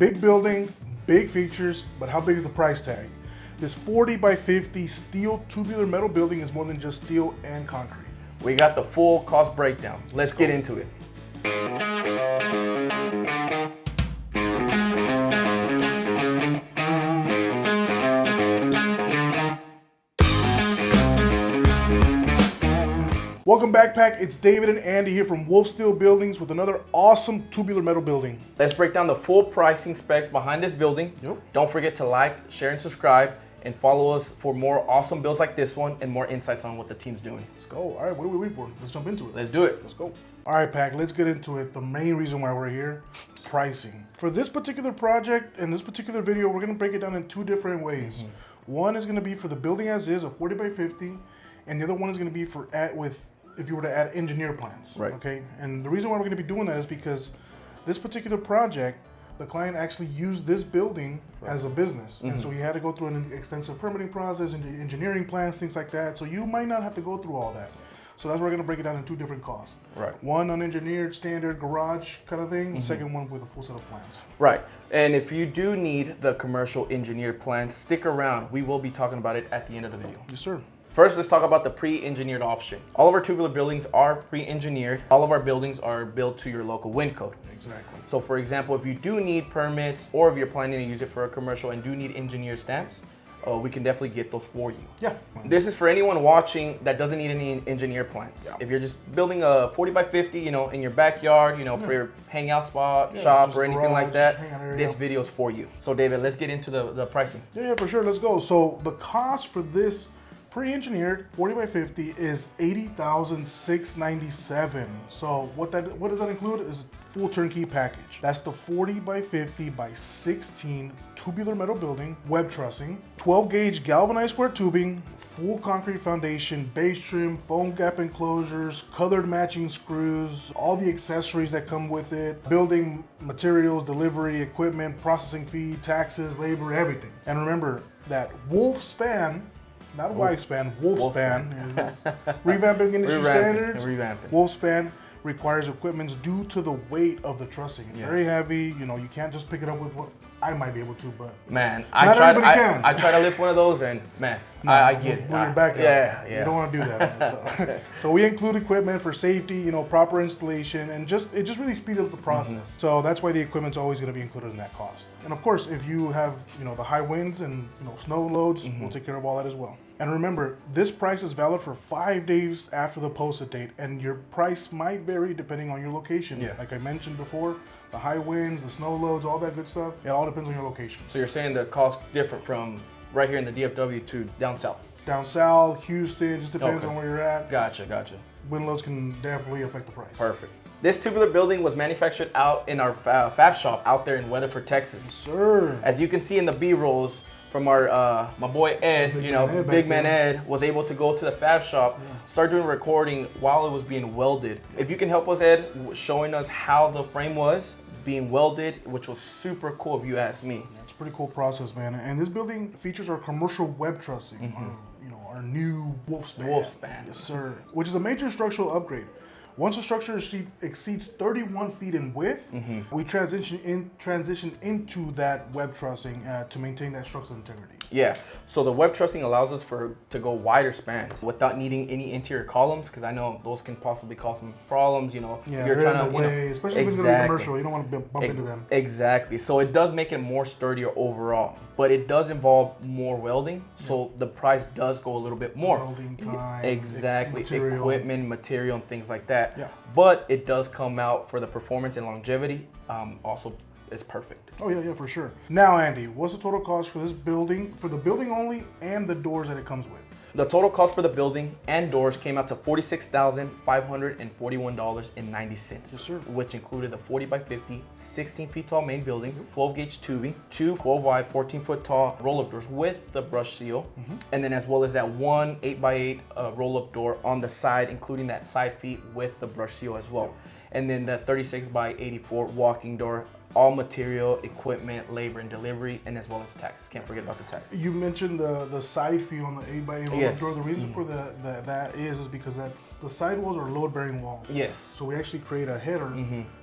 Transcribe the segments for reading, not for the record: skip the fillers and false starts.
Big building, big features, but how big is the price tag? This 40x50 steel tubular metal building is more than just steel and concrete. We got the full cost breakdown. Let's get into it. Welcome Backpack, it's David and Andy here from WolfSteel Buildings with another awesome tubular metal building. Let's break down the full pricing specs behind this building. Yep. Don't forget to like, share, and subscribe, and follow us for more awesome builds like this one and more insights on what the team's doing. Let's go. All right, what are we waiting for? Let's jump into it. Let's do it. Let's go. All right, Pack, let's get into it. The main reason why we're here, pricing. For this particular project and this particular video, we're gonna break it down in two different ways. One is gonna be for the building as is, a 40x50, and the other one is gonna be for if you were to add engineer plans. Right. Okay. And the reason why we're going to be doing that is because this particular project, the client actually used this building as a business. And so he had to go through an extensive permitting process and engineering plans, things like that. So you might not have to go through all that. So that's why we're going to break it down in two different costs. Right. One unengineered standard garage kind of thing. The second one with a full set of plans. Right. And if you do need the commercial engineered plans, stick around. We will be talking about it at the end of the video. Yes, sir. First, let's talk about the pre-engineered option. All of our tubular buildings are pre-engineered. All of our buildings are built to your local wind code. Exactly. So for example, if you do need permits or if you're planning to use it for a commercial and do need engineer stamps, we can definitely get those for you. Yeah. This is for anyone watching that doesn't need any engineer plans. Yeah. If you're just building a 40x50, in your backyard, for your hangout spot, shop, or anything like that, this video is for you. So David, let's get into the pricing. Yeah, for sure. Let's go. So the cost for this pre-engineered 40x50 is $80,697. So what does that include is a full turnkey package. That's the 40x50 by 16 tubular metal building, web trussing, 12 gauge galvanized square tubing, full concrete foundation, base trim, foam gap enclosures, colored matching screws, all the accessories that come with it, building materials, delivery, equipment, processing fee, taxes, labor, everything. And remember that WolfSpan, not WolfSpan, WolfSpan is revamping industry standards. WolfSpan requires equipment due to the weight of the trussing. It's very heavy. You can't just pick it up with what I might be able to, but man, I try to lift one of those, and man, I get it. When you're back up, yeah. You don't want to do that, man. So we include equipment for safety, proper installation, and it just really speeds up the process. So that's why the equipment's always going to be included in that cost. And of course, if you have the high winds and snow loads, we'll take care of all that as well. And remember, this price is valid for 5 days after the posted date, and your price might vary depending on your location. Yeah. Like I mentioned before, the high winds, the snow loads, all that good stuff, it all depends on your location. So you're saying the cost different from right here in the DFW to down south? Down south, Houston, just depends on where you're at. Gotcha. Wind loads can definitely affect the price. Perfect. This tubular building was manufactured out in our fab shop out there in Weatherford, Texas. Yes, sir. As you can see in the B-rolls from our my boy Ed, Big Man Ed was able to go to the fab shop, start doing recording while it was being welded. If you can help us, Ed, showing us how the frame was being welded, which was super cool if you ask me. Yeah, it's a pretty cool process, man. And this building features our commercial web trussing, our new WolfSpan. WolfSpan. Yes, sir. Which is a major structural upgrade. Once a structure exceeds 31 feet in width, we transition into that web trussing to maintain that structural integrity. Yeah, so the web trussing allows us to go wider spans without needing any interior columns, because I know those can possibly cause some problems. Yeah, you're trying to, especially if it's going to be commercial, you don't want to bump into them. Exactly. So it does make it more sturdier overall, but it does involve more welding, so the price does go a little bit more. Welding time, exactly, equipment, material, and things like that. Yeah. But it does come out for the performance and longevity. Also, is perfect. Oh yeah, for sure. Now, Andy, what's the total cost for this building, for the building only, and the doors that it comes with? The total cost for the building and doors came out to $46,541.90. Yes, sir. Which included the 40x50, 16 feet tall main building, 12 gauge tubing, 2 12 wide, 14 foot tall roll-up doors with the brush seal, and then as well as that one 8x8 roll-up door on the side, including that side feet with the brush seal as well. And then the 36x84 walking door all material, equipment, labor, and delivery, and as well as taxes. Can't forget about the taxes. You mentioned the side fee on the 8x8 roll-up Yes. door. The reason for that is because that's the side walls are load-bearing walls. Yes. So we actually create a header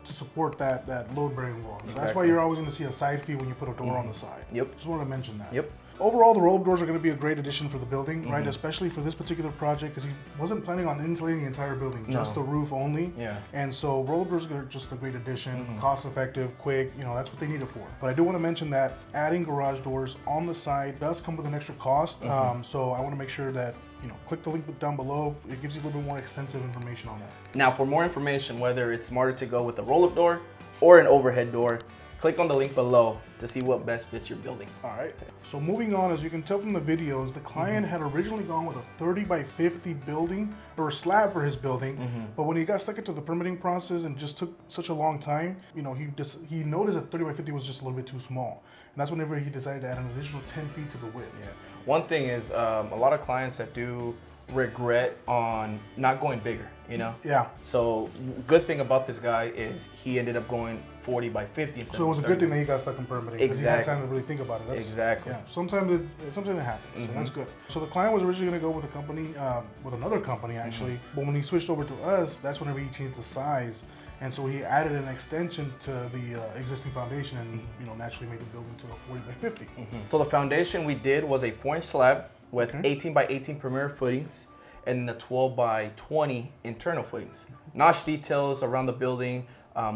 to support that load-bearing wall. So that's why Exactly. you're always going to see a side fee when you put a door on the side. Yep. Just wanted to mention that. Yep. Overall, the roll-up doors are going to be a great addition for the building, right? Especially for this particular project, because he wasn't planning on insulating the entire building, just the roof only. Yeah. And so roll-up doors are just a great addition, cost-effective, quick. You know, that's what they need it for. But I do want to mention that adding garage doors on the side does come with an extra cost. So I want to make sure that click the link down below. It gives you a little bit more extensive information on that. Now, for more information, whether it's smarter to go with a roll-up door or an overhead door, click on the link below to see what best fits your building. All right. So moving on, as you can tell from the videos, the client had originally gone with a 30x50 building or a slab for his building, but when he got stuck into the permitting process and just took such a long time, he noticed that 30x50 was just a little bit too small, and that's whenever he decided to add an additional 10 feet to the width. Yeah. One thing is a lot of clients that do regret on not going bigger, Yeah. So good thing about this guy is he ended up going 40x50 instead. So it was a good thing that he got stuck in permitting because he had Exactly. time to really think about it. Exactly. Yeah. Sometimes it happens. So that's good. So the client was originally going to go with a company, with another company actually, but when he switched over to us, that's whenever he changed the size. And so he added an extension to the existing foundation and naturally made the building to a 40x50. So the foundation we did was a 4-inch slab with 18x18 perimeter footings and the 12x20 internal footings. Notch details around the building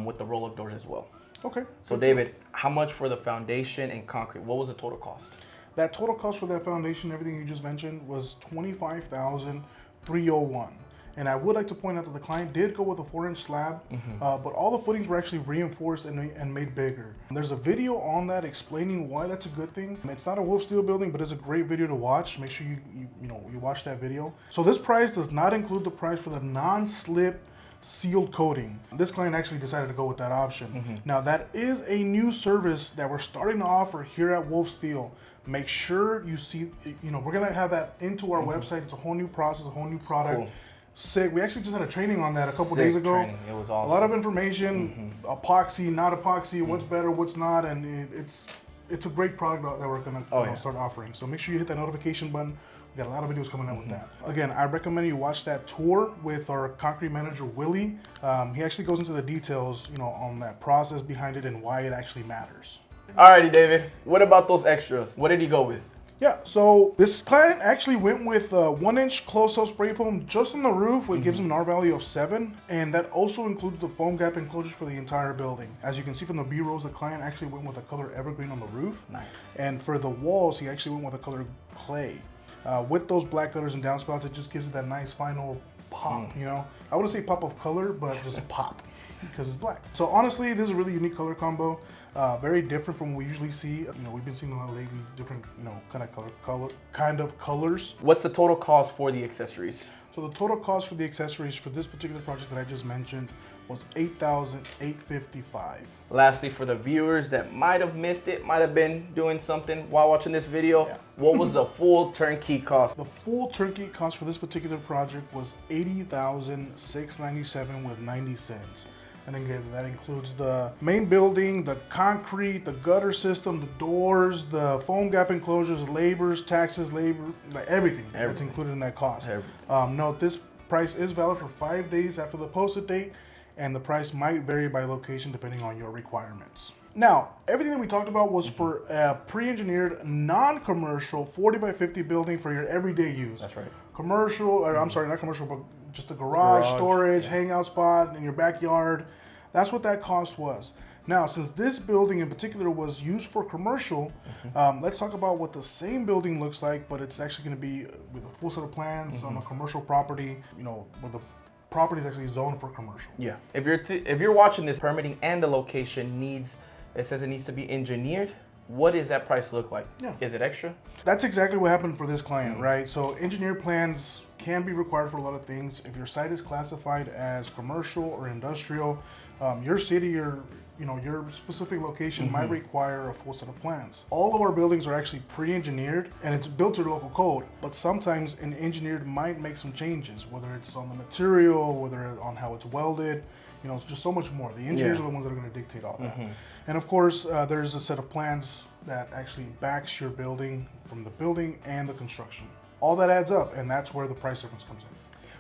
with the roll-up doors as well. Okay. So David, how much for the foundation and concrete? What was the total cost? That total cost for that foundation, everything you just mentioned, was $25,301. And I would like to point out that the client did go with a 4-inch slab, but all the footings were actually reinforced and made bigger. There's a video on that explaining why that's a good thing. It's not a WolfSteel building, but it's a great video to watch. Make sure you watch that video. So this price does not include the price for the non-slip sealed coating. This client actually decided to go with that option. Now that is a new service that we're starting to offer here at WolfSteel. Make sure you see, we're gonna have that into our website. It's a whole new process, a whole new product. Cool. Sick. We actually just had a training on that a couple Sick days ago. training. It was awesome. A lot of information, epoxy, not epoxy, what's better, what's not, and it's a great product that we're gonna start offering. So make sure you hit that notification button. We got a lot of videos coming out with that. Again, I recommend you watch that tour with our concrete manager, Willie. He actually goes into the details, on that process behind it and why it actually matters. Alrighty, David. What about those extras? What did he go with? Yeah, so this client actually went with 1-inch close-up spray foam just on the roof, which gives him an R value of 7, and that also includes the foam gap enclosures for the entire building. As you can see from the B-rolls, the client actually went with a color evergreen on the roof. Nice. And for the walls, he actually went with a color clay. With those black gutters and downspouts, it just gives it that nice final pop, I wouldn't say pop of color, but just pop, because it's black. So honestly, this is a really unique color combo. Very different from what we usually see. We've been seeing a lot lately, different, kind of colors. What's the total cost for the accessories? So the total cost for the accessories for this particular project that I just mentioned was $8,855. Lastly, for the viewers that might have missed it, might have been doing something while watching this video, what was the full turnkey cost? The full turnkey cost for this particular project was $80,697 with 90 cents. And again, that includes the main building, the concrete, the gutter system, the doors, the foam gap enclosures, labors, taxes, everything. That's included in that cost. Note, this price is valid for 5 days after the posted date, and the price might vary by location depending on your requirements. Now, everything that we talked about was for a pre-engineered, non-commercial 40x50 building for your everyday use. That's right. Commercial, or I'm sorry, not commercial, but just a garage, storage, hangout spot in your backyard. That's what that cost was. Now, since this building in particular was used for commercial, let's talk about what the same building looks like, but it's actually going to be with a full set of plans on a commercial property, where the property is actually zoned for commercial. Yeah. If you're watching this, permitting and the location it says it needs to be engineered. What does that price look like? Yeah. Is it extra? That's exactly what happened for this client, right? So engineered plans can be required for a lot of things. If your site is classified as commercial or industrial, your city or your specific location might require a full set of plans. All of our buildings are actually pre-engineered and it's built to local code, but sometimes an engineered might make some changes, whether it's on the material, whether on how it's welded. You know, it's just so much more. The engineers are the ones that are going to dictate all that. And of course, there's a set of plans that actually backs your building from the building and the construction. All that adds up, and that's where the price difference comes in.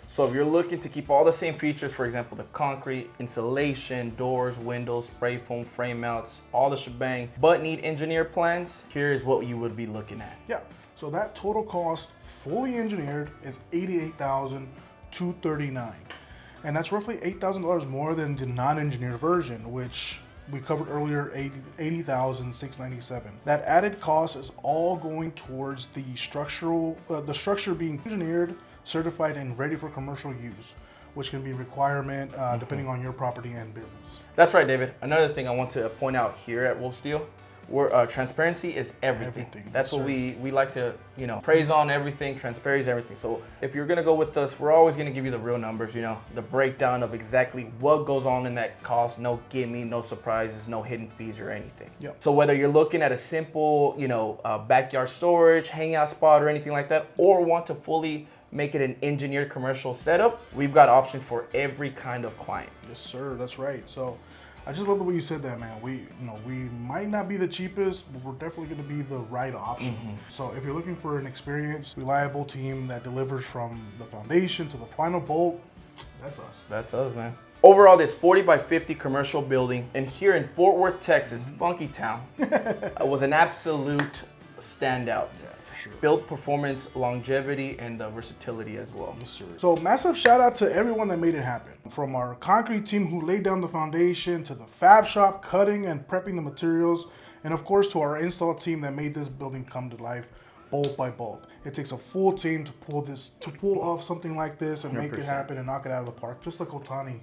So if you're looking to keep all the same features, for example, the concrete, insulation, doors, windows, spray foam, frame mounts, all the shebang, but need engineer plans, here's what you would be looking at. Yeah, so that total cost, fully engineered, is $88,239. And that's roughly $8,000 more than the non-engineered version, which we covered earlier, $80,697. That added cost is all going towards the the structure being engineered, certified, and ready for commercial use, which can be a requirement depending on your property and business. That's right, David. Another thing I want to point out here at WolfSteel, transparency is everything. That's what we like to, you know, praise on everything. Transparency is everything. So if you're gonna go with us, we're always gonna give you the real numbers, you know, the breakdown of exactly what goes on in that cost. No gimme, no surprises, no hidden fees or anything. Yep. So whether you're looking at a simple, you know, backyard storage, hangout spot or anything like that, or want to fully make it an engineered commercial setup, we've got options for every kind of client. Yes, sir. That's right. So I just love the way you said that, man. We might not be the cheapest, but we're definitely going to be the right option. So if you're looking for an experienced, reliable team that delivers from the foundation to the final bolt, that's us. That's us, man. Overall, this 40 by 50 commercial building, and here in Fort Worth, Texas, Funky Town, was an absolute standout. Yeah, for sure. Build performance, longevity, and versatility as well. Yes, sir. So massive shout out to everyone that made it happen. From our concrete team who laid down the foundation, to the fab shop cutting and prepping the materials, and of course to our install team that made this building come to life bolt by bolt. It takes a full team to pull off something like this and 100%. Make it happen and knock it out of the park, just like Ohtani.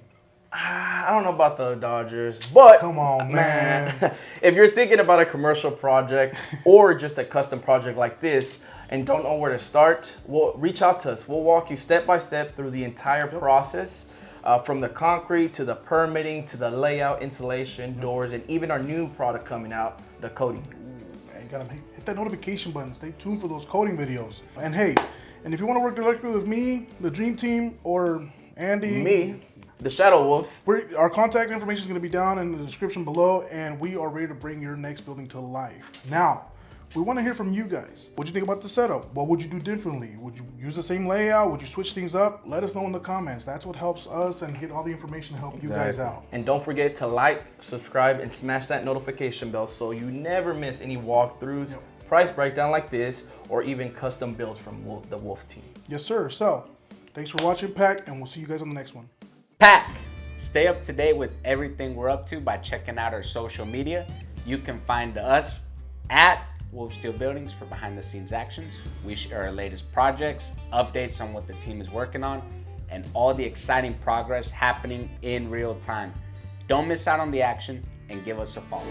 I don't know about the Dodgers, but come on, man. If you're thinking about a commercial project or just a custom project like this and don't know where to start, well, reach out to us. We'll walk you step by step through the entire process, from the concrete to the permitting to the layout, installation, doors, and even our new product coming out, the coating. Ooh, man, you gotta hit that notification button. Stay tuned for those coating videos. And hey, and if you want to work directly with me, the Dream Team, or Andy, the Shadow Wolves, our contact information is going to be down in the description below, and we are ready to bring your next building to life. Now, we want to hear from you guys. What do you think about the setup? What would you do differently? Would you use the same layout? Would you switch things up? Let us know in the comments. That's what helps us and get all the information to help you guys out. And don't forget to like, subscribe, and smash that notification bell so you never miss any walkthroughs, price breakdown like this, or even custom builds from the Wolf team. Yes, sir. So, thanks for watching, Pack, and we'll see you guys on the next one. Pack! Stay up to date with everything we're up to by checking out our social media. You can find us at WolfSteel Buildings for behind the scenes actions. We share our latest projects, updates on what the team is working on, and all the exciting progress happening in real time. Don't miss out on the action and give us a follow.